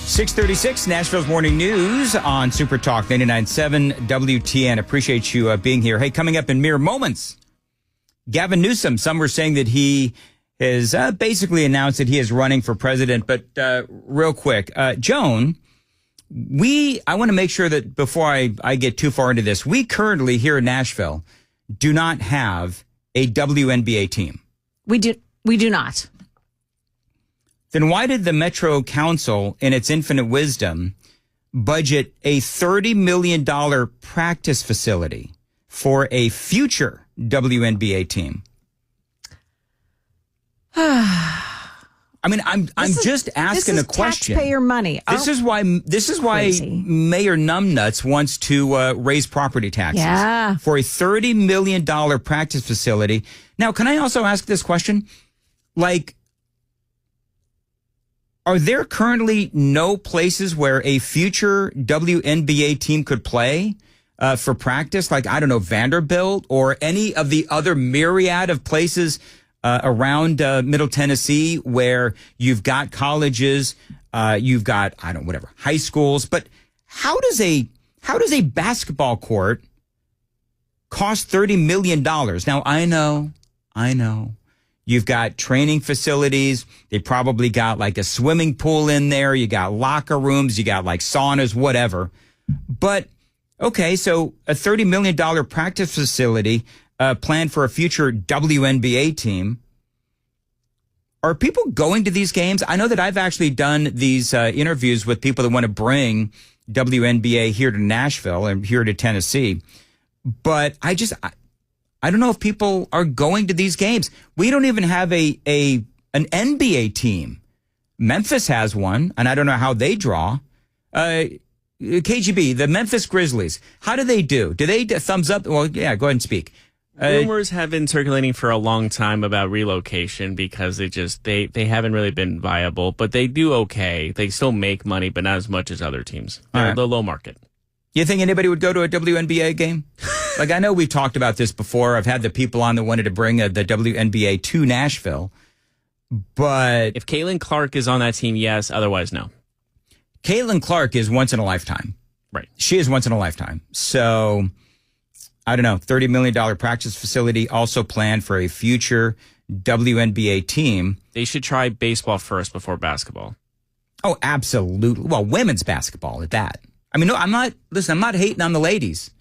6:36, Nashville's Morning News on Super Talk 99.7 WTN. Appreciate you being here. Hey, coming up in mere moments, Gavin Newsom. Some were saying that he has basically announced that he is running for president. But real quick, Joan, I want to make sure that before I get too far into this, we currently here in Nashville do not have a WNBA team. We do not. Then why did the Metro Council, in its infinite wisdom, budget a $30 million practice facility for a future WNBA team? I mean, I'm just asking a question. Taxpayer money. This is why Mayor Numbnuts wants to raise property taxes for a $30 million practice facility. Now, can I also ask this question? Are there currently no places where a future WNBA team could play for practice? Like, I don't know, Vanderbilt or any of the other myriad of places around Middle Tennessee where you've got colleges, you've got, high schools. But how does a basketball court cost $30 million? Now, I know. You've got training facilities. They probably got like a swimming pool in there. You got locker rooms. You got like saunas, whatever. But, okay, so a $30 million practice facility planned for a future WNBA team. Are people going to these games? I know that I've actually done these interviews with people that want to bring WNBA here to Nashville and here to Tennessee. But I don't know if people are going to these games. We don't even have an NBA team. Memphis has one, and I don't know how they draw. KGB, the Memphis Grizzlies, how do they do? Do they thumbs up? Well, yeah, go ahead and speak. Rumors have been circulating for a long time about relocation because they haven't really been viable, but they do okay. They still make money, but not as much as other teams. They're the low market. You think anybody would go to a WNBA game? Like, I know we've talked about this before. I've had the people on that wanted to bring the WNBA to Nashville. But if Caitlin Clark is on that team, yes. Otherwise, no. Caitlin Clark is once in a lifetime. Right. She is once in a lifetime. So, I don't know. $30 million practice facility also planned for a future WNBA team. They should try baseball first before basketball. Oh, absolutely. Well, women's basketball at that. I mean, no, I'm not hating on the ladies.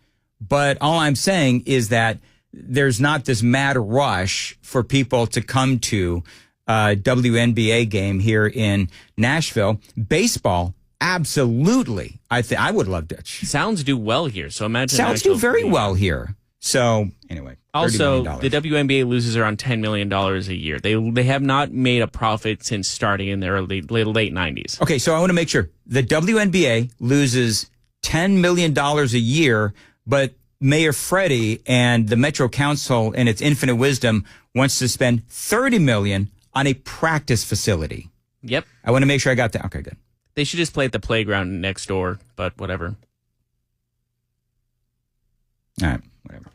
But all I'm saying is that there's not this mad rush for people to come to a WNBA game here in Nashville. Baseball, absolutely. I would love to. Sounds do well here, so imagine. Sounds do very well here. So anyway, also the WNBA loses around $10 million a year. They have not made a profit since starting in the late 90s. Okay, so I want to make sure the WNBA loses $10 million a year. But Mayor Freddie and the Metro Council, in its infinite wisdom, wants to spend $30 million on a practice facility. Yep. I want to make sure I got that. Okay, good. They should just play at the playground next door, but whatever. All right, whatever.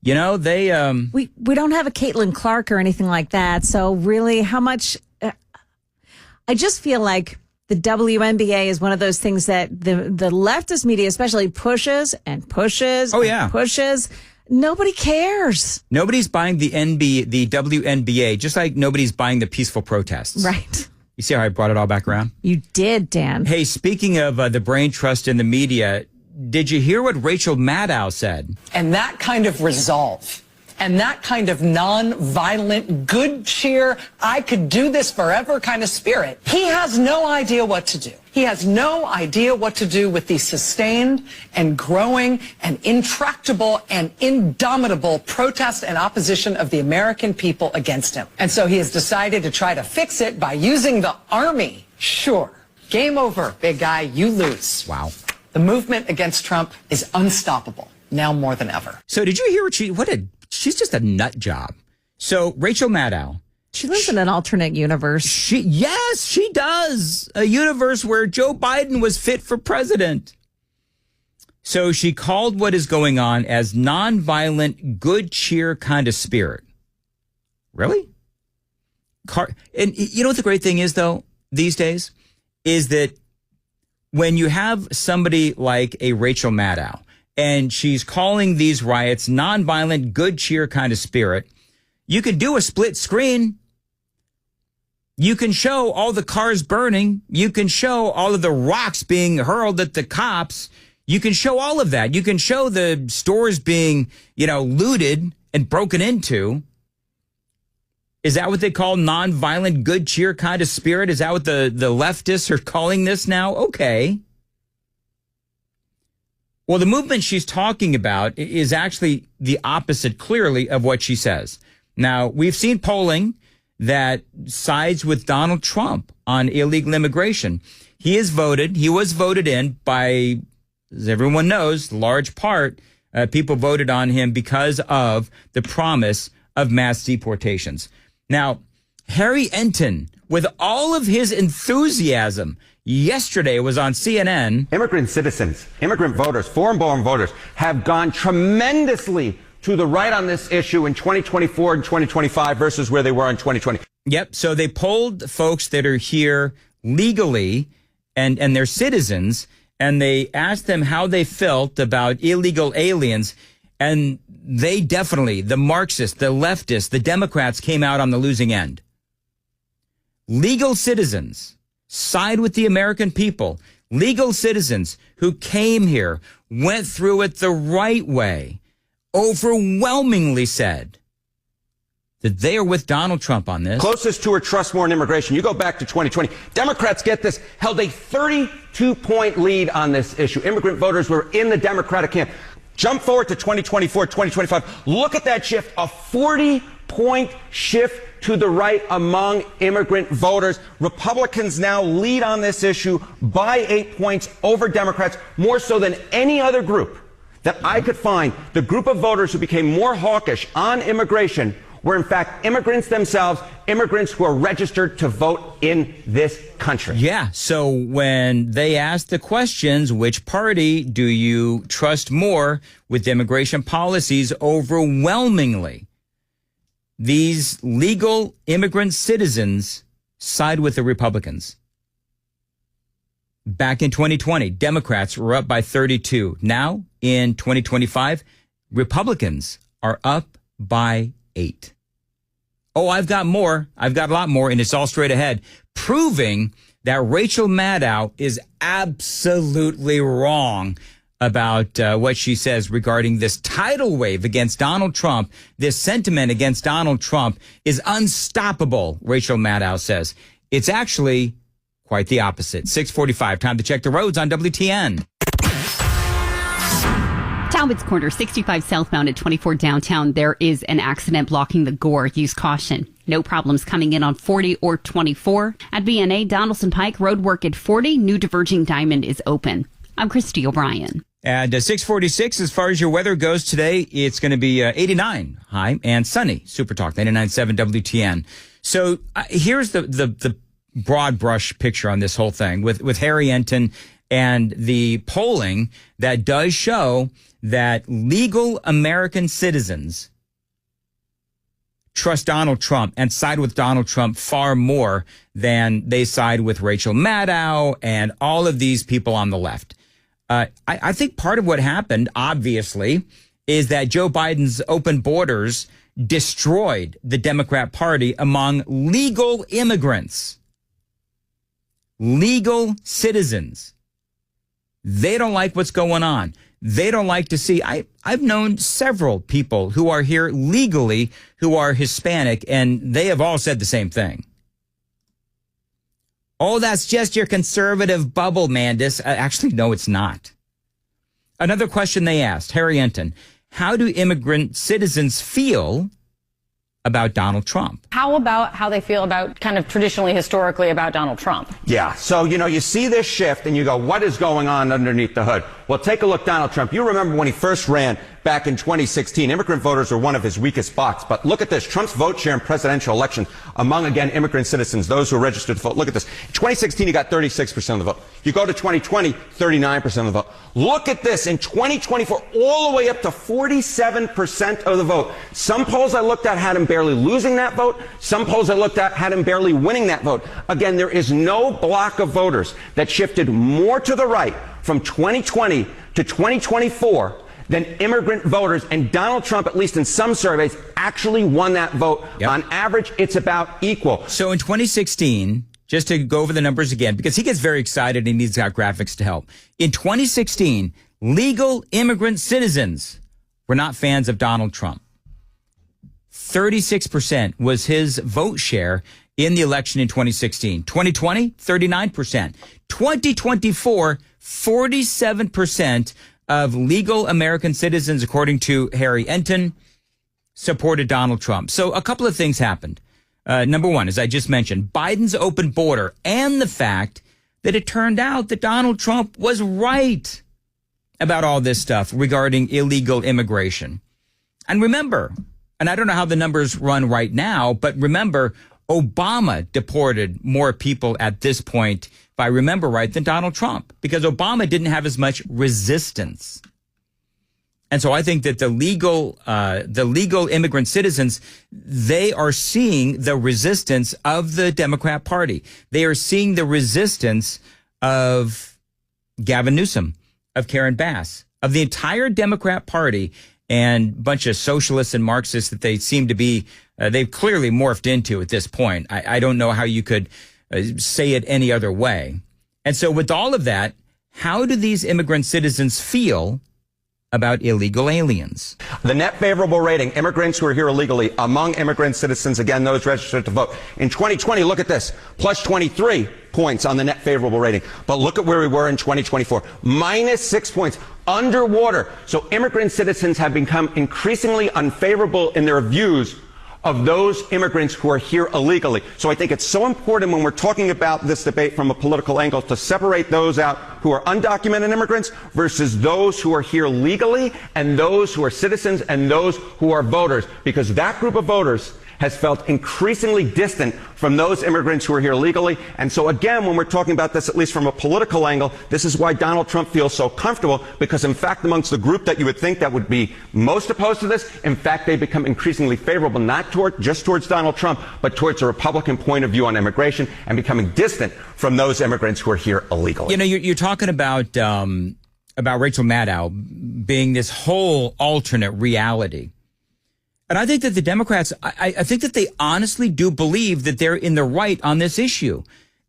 You know, they... We don't have a Caitlin Clark or anything like that, so really, how much... I just feel like the WNBA is one of those things that the leftist media especially pushes and pushes. Oh, yeah. And pushes. Nobody cares. Nobody's buying the WNBA, just like nobody's buying the peaceful protests. Right. You see how I brought it all back around? You did, Dan. Hey, speaking of the brain trust in the media, did you hear what Rachel Maddow said? And that kind of resolve and that kind of non-violent, good cheer, I could do this forever kind of spirit, he has no idea what to do. He has no idea what to do with the sustained and growing and intractable and indomitable protest and opposition of the American people against him. And so he has decided to try to fix it by using the army. Sure. Game over, big guy. You lose. Wow. The movement against Trump is unstoppable, now more than ever. So did you hear she's just a nut job. So Rachel Maddow. She lives in an alternate universe. Yes, she does. A universe where Joe Biden was fit for president. So she called what is going on as nonviolent, good cheer kind of spirit. Really? And you know what the great thing is, though, these days, is that when you have somebody like a Rachel Maddow, and she's calling these riots nonviolent, good cheer kind of spirit, you can do a split screen. You can show all the cars burning. You can show all of the rocks being hurled at the cops. You can show all of that. You can show the stores being, looted and broken into. Is that what they call nonviolent, good cheer kind of spirit? Is that what the leftists are calling this now? Okay. Well, the movement she's talking about is actually the opposite, clearly, of what she says. Now, we've seen polling that sides with Donald Trump on illegal immigration. He was voted in by, as everyone knows, large part, people voted on him because of the promise of mass deportations. Now, Harry Enton, with all of his enthusiasm, yesterday was on CNN. Immigrant citizens, immigrant voters, foreign-born voters have gone tremendously to the right on this issue in 2024 and 2025 versus where they were in 2020. Yep. So they polled folks that are here legally and they're citizens, and they asked them how they felt about illegal aliens. And they definitely, the Marxists, the leftists, the Democrats came out on the losing end. Legal citizens side with the American people. Legal citizens who came here, went through it the right way, overwhelmingly said that they are with Donald Trump on this. Closest to or trust more in immigration. You go back to 2020. Democrats, get this, held a 32-point lead on this issue. Immigrant voters were in the Democratic camp. Jump forward to 2024, 2025. Look at that shift, a 40-point shift to the right among immigrant voters. Republicans now lead on this issue by 8 points over Democrats, more so than any other group that I could find. The group of voters who became more hawkish on immigration were in fact immigrants themselves, immigrants who are registered to vote in this country. Yeah, so when they asked the questions, which party do you trust more with immigration policies, overwhelmingly, these legal immigrant citizens side with the Republicans. Back in 2020, Democrats were up by 32. Now, in 2025, Republicans are up by 8. Oh, I've got more. I've got a lot more, and it's all straight ahead, proving that Rachel Maddow is absolutely wrong about what she says regarding this tidal wave against Donald Trump. This sentiment against Donald Trump is unstoppable, Rachel Maddow says. It's actually quite the opposite. 6:45, time to check the roads on WTN. Talbot's Corner, 65 southbound at 24 downtown. There is an accident blocking the Gore. Use caution. No problems coming in on 40 or 24. At BNA, Donaldson Pike, road work at 40. New diverging diamond is open. I'm Christy O'Brien. At 6:46, as far as your weather goes today, it's going to be 89 high and sunny. Super Talk 99.7 WTN. So here's the broad brush picture on this whole thing with Harry Enton and the polling that does show that legal American citizens trust Donald Trump and side with Donald Trump far more than they side with Rachel Maddow and all of these people on the left. I think part of what happened, obviously, is that Joe Biden's open borders destroyed the Democrat Party among legal immigrants, legal citizens. They don't like what's going on. They don't like to see. I've known several people who are here legally who are Hispanic, and they have all said the same thing. Oh, that's just your conservative bubble, Mandis. Actually, no, it's not. Another question they asked, Harry Enton, how do immigrant citizens feel about Donald Trump? How about how they feel about kind of traditionally, historically about Donald Trump? Yeah. So, you see this shift and you go, what is going on underneath the hood? Well, take a look, Donald Trump. You remember when he first ran back in 2016, immigrant voters were one of his weakest spots. But look at this. Trump's vote share in presidential elections among, again, immigrant citizens, those who are registered to vote. Look at this. In 2016, he got 36% of the vote. You go to 2020, 39% of the vote. Look at this. In 2024, all the way up to 47% of the vote. Some polls I looked at had him barely losing that vote. Some polls I looked at had him barely winning that vote. Again, there is no block of voters that shifted more to the right from 2020 to 2024 than immigrant voters, and Donald Trump, at least in some surveys, actually won that vote. Yep. On average, it's about equal. So in 2016, just to go over the numbers again, because he gets very excited and needs our graphics to help. In 2016, legal immigrant citizens were not fans of Donald Trump. 36% was his vote share in the election in 2016. 2020, 39%. 2024, 47% of legal American citizens, according to Harry Enton, supported Donald Trump. So a couple of things happened. Number one, as I just mentioned, Biden's open border and the fact that it turned out that Donald Trump was right about all this stuff regarding illegal immigration. And remember, and I don't know how the numbers run right now, but remember, Obama deported more people at this point, if I remember right, than Donald Trump, because Obama didn't have as much resistance. And so I think that the legal immigrant citizens, they are seeing the resistance of the Democrat Party. They are seeing the resistance of Gavin Newsom, of Karen Bass, of the entire Democrat Party, and a bunch of socialists and Marxists that they seem to be, they've clearly morphed into at this point. I don't know how you could say it any other way. And so with all of that, how do these immigrant citizens feel about illegal aliens? The net favorable rating, immigrants who are here illegally, among immigrant citizens, again, those registered to vote. In 2020, look at this, plus 23 points on the net favorable rating. But look at where we were in 2024, minus 6 points, underwater. So immigrant citizens have become increasingly unfavorable in their views of those immigrants who are here illegally. So I think it's so important when we're talking about this debate from a political angle to separate those out who are undocumented immigrants versus those who are here legally and those who are citizens and those who are voters, because that group of voters has felt increasingly distant from those immigrants who are here legally. And so again, when we're talking about this, at least from a political angle, this is why Donald Trump feels so comfortable, because in fact, amongst the group that you would think that would be most opposed to this, in fact, they become increasingly favorable, not just towards Donald Trump, but towards a Republican point of view on immigration and becoming distant from those immigrants who are here illegally. You know, you're talking about Rachel Maddow being this whole alternate reality. And I think that the Democrats, I think that they honestly do believe that they're in the right on this issue.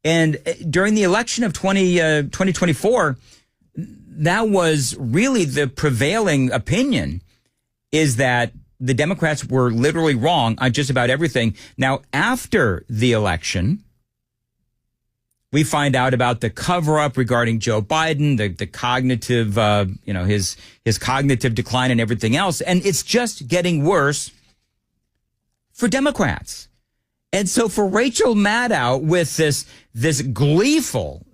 And during the election of 2024, that was really the prevailing opinion, is that the Democrats were literally wrong on just about everything. Now, after the election, we find out about the cover-up regarding Joe Biden, the cognitive, his cognitive decline and everything else. And it's just getting worse for Democrats. And so for Rachel Maddow, with this gleeful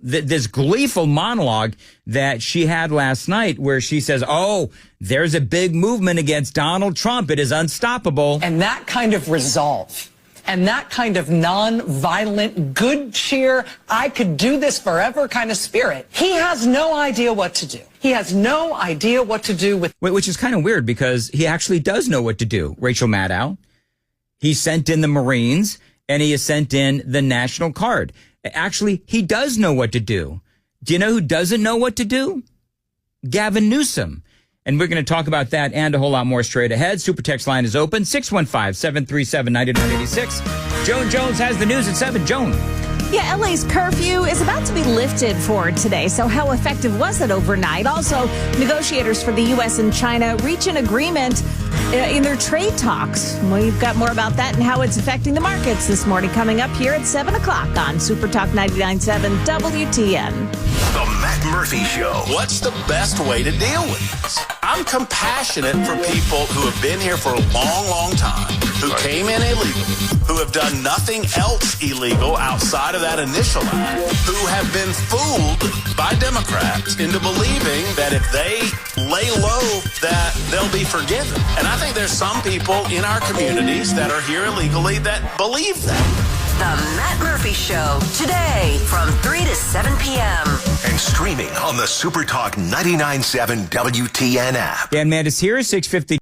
monologue that she had last night, where she says, "Oh, there's a big movement against Donald Trump. It is unstoppable." And that kind of resolve and that kind of non-violent, good cheer, I could do this forever kind of spirit, he has no idea what to do. He has no idea what to do with. Which is kind of weird, because he actually does know what to do, Rachel Maddow. He sent in the Marines and he has sent in the National Guard. Actually, he does know what to do. Do you know who doesn't know what to do? Gavin Newsom. And we're going to talk about that and a whole lot more straight ahead. Super text line is open, 615-737-9986. Joan Jones has the news at 7. Joan. Yeah, LA's curfew is about to be lifted for today. So how effective was it overnight? Also, negotiators for the U.S. and China reach an agreement in their trade talks. We've got more about that and how it's affecting the markets this morning, coming up here at 7 o'clock on Super Talk 99.7 WTN. The Matt Murphy Show. What's the best way to deal with this? I'm compassionate for people who have been here for a long, long time, who came in illegal, who have done nothing else illegal outside of that initial act, who have been fooled by Democrats into believing that if they lay low, that they'll be forgiven. And I think there's some people in our communities that are here illegally that believe that. The Matt Murphy Show, today from 3 to 7 p.m. And streaming on the SuperTalk 99.7 WTN app. Dan Mandis here, 650.